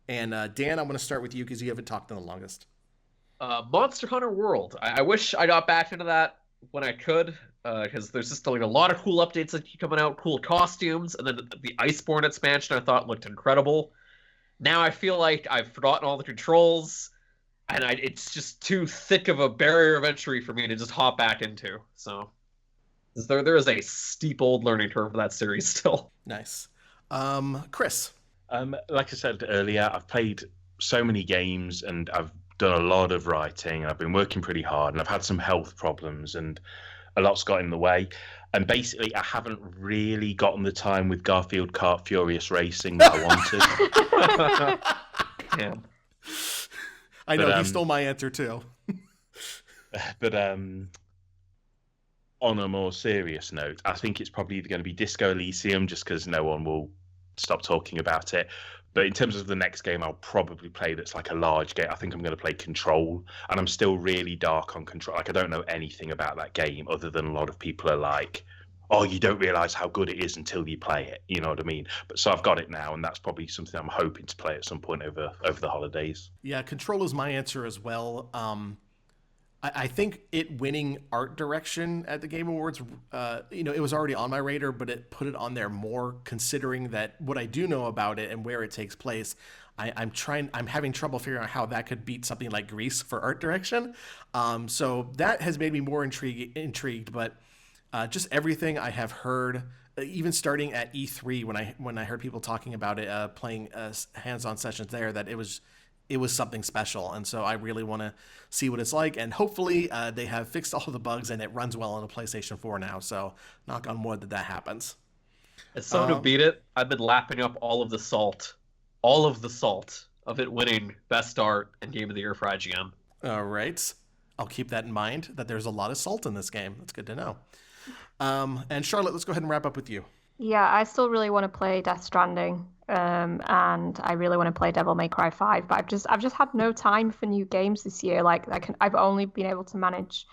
And Dan, I'm going to start with you because you haven't talked in the longest. Monster Hunter World. I wish I got back into that when I could, because there's just like a lot of cool updates that keep coming out, cool costumes, and then the Iceborne expansion I thought looked incredible. Now I feel like I've forgotten all the controls, and it's just too thick of a barrier of entry for me to just hop back into. So there is a steep old learning curve for that series still. Nice. Chris? Like I said earlier, I've played so many games, and I've done a lot of writing, and I've been working pretty hard, and I've had some health problems, and a lot's got in the way. And basically, I haven't really gotten the time with Garfield Kart Furious Racing that I wanted. Damn. I know, he stole my answer too. But on a more serious note, I think it's probably either going to be Disco Elysium, just because no one will stop talking about it. But in terms of the next game I'll probably play that's like a large game, I think I'm going to play Control. And I'm still really dark on Control. Like, I don't know anything about that game other than a lot of people are like, oh, you don't realise how good it is until you play it. You know what I mean? But so I've got it now, and that's probably something I'm hoping to play at some point over the holidays. Yeah, Control is my answer as well. I think it winning art direction at the Game Awards, it was already on my radar, but it put it on there more, considering that what I do know about it and where it takes place. I'm having trouble figuring out how that could beat something like Grease for art direction. So that has made me more intrigued, but just everything I have heard, even starting at E3 when I heard people talking about it, playing hands-on sessions there, that it was something special. And so I really want to see what it's like. And hopefully they have fixed all of the bugs and it runs well on a PlayStation 4 now. So knock on wood that happens. As someone who beat it, I've been lapping up all of the salt of it winning Best Art and Game of the Year for IGN. All right. I'll keep that in mind, that there's a lot of salt in this game. That's good to know. And Charlotte, let's go ahead and wrap up with you. Yeah, I still really want to play Death Stranding, and I really want to play Devil May Cry 5, but I've just had no time for new games this year. Like I've only been able to manage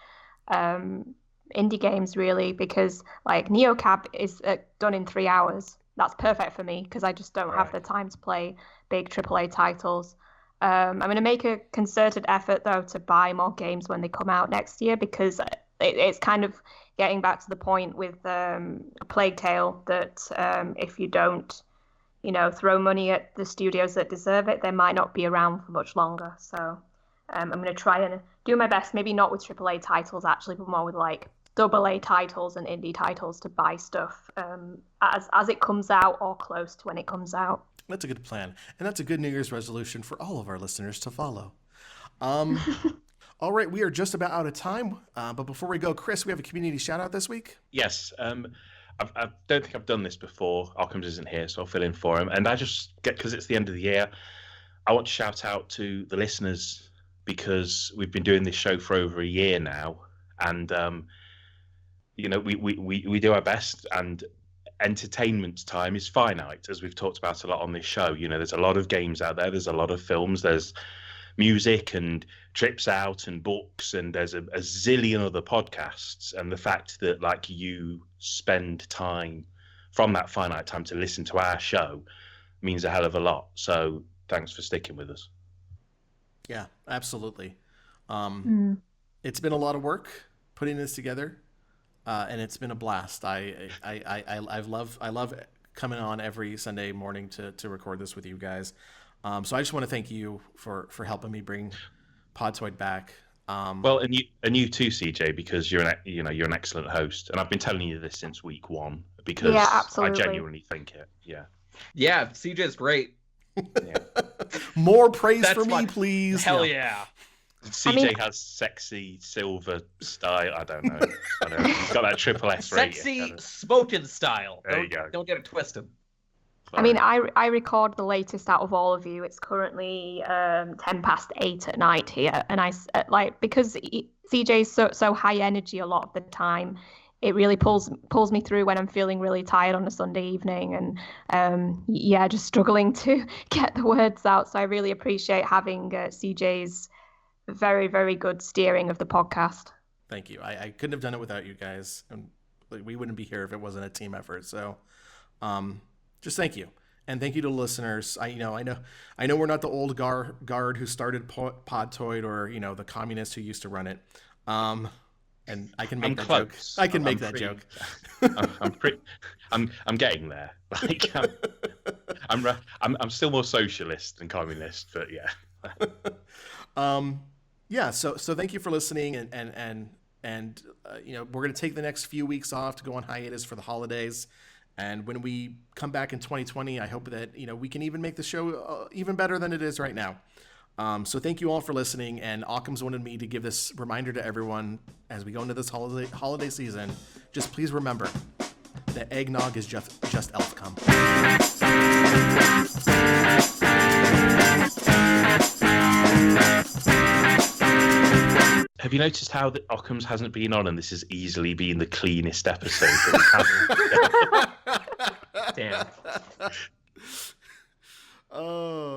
indie games really, because like NeoCab is done in 3 hours. That's perfect for me because I just don't have the time to play big AAA titles. I'm going to make a concerted effort though to buy more games when they come out next year, because it's kind of getting back to the point with Plague Tale that if you don't, throw money at the studios that deserve it, they might not be around for much longer. So I'm going to try and do my best, maybe not with AAA titles actually, but more with like AA titles and indie titles to buy stuff as it comes out or close to when it comes out. That's a good plan. And that's a good New Year's resolution for all of our listeners to follow. All right, we are just about out of time. But before we go, Chris, we have a community shout out this week. Yes. I don't think I've done this before. Occams isn't here, so I'll fill in for him. And I just because it's the end of the year, I want to shout out to the listeners, because we've been doing this show for over a year now. And, we do our best, and entertainment time is finite, as we've talked about a lot on this show. There's a lot of games out there. There's a lot of films. There's music and trips out and books, and there's a zillion other podcasts. And the fact that like you spend time from that finite time to listen to our show means a hell of a lot. So thanks for sticking with us. Yeah, absolutely. It's been a lot of work putting this together, and it's been a blast. I love coming on every Sunday morning to record this with you guys. So I just want to thank you for helping me bring Podtoid back. Well, and you too, CJ, because you're an excellent host, and I've been telling you this since week one because I genuinely think it. Yeah, CJ's great. Yeah. More praise for me, please. Hell yeah. CJ has sexy silver style. I don't know. He's got that triple S rating. Sexy smoking style. There you go. Don't get it twisted. I mean, I record the latest out of all of you. It's currently 8:10 at night here, and because CJ's so high energy a lot of the time, it really pulls me through when I'm feeling really tired on a Sunday evening, and just struggling to get the words out. So I really appreciate having CJ's very, very good steering of the podcast. Thank you. I couldn't have done it without you guys, and we wouldn't be here if it wasn't a team effort. So, just thank you, and thank you to listeners. I know we're not the old guard who started Podtoid, or the communists who used to run it. And I can make that joke. I can make that joke. I'm getting there. Like I'm still more socialist than communist, but yeah. So thank you for listening, and we're gonna take the next few weeks off to go on hiatus for the holidays, and when we come back in 2020, I hope that we can even make the show even better than it is right now. So thank you all for listening, and Occam's wanted me to give this reminder to everyone as we go into this holiday season. Just please remember that eggnog is just elf cum. Have you noticed how the Occam's hasn't been on, and this has easily been the cleanest episode that we've had? Damn. Oh.